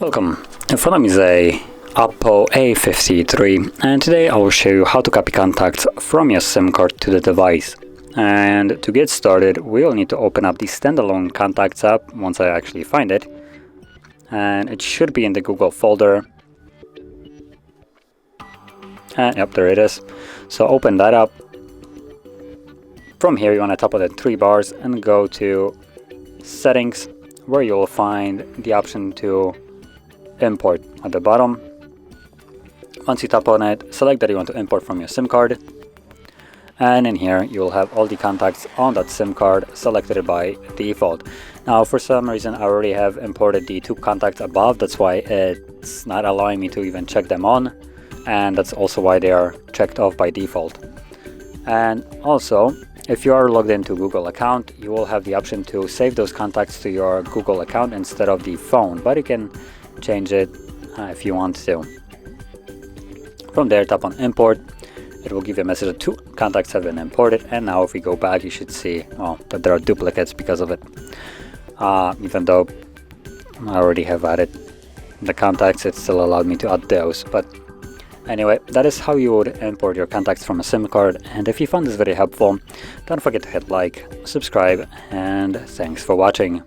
Welcome. In front of me is a OPPO A53, and today I will show you how to copy contacts from your SIM card to the device. And to get started, we'll need to open up the standalone contacts app once I actually find it. And it should be in the Google folder. And yep, there it is. So open that up. From here, you want to tap on the three bars and go to Settings, where you'll find the option to import at the bottom. Once you tap on it, select that you want to import from your SIM card, and in here you will have all the contacts on that SIM card selected by default. Now for some reason I already have imported the two contacts above, that's why it's not allowing me to even check them on, and that's also why they are checked off by default. And also, if you are logged into Google account, you will have the option to save those contacts to your Google account instead of the phone, but you can change it if you want to. From there, tap on import. It will give you a message that two contacts have been imported, and now if we go back, you should see that there are duplicates because of it. Even though I already have added the contacts, it still allowed me to add those. But anyway, that is how you would import your contacts from a SIM card. And if you found this very helpful, don't forget to hit like, subscribe, and thanks for watching.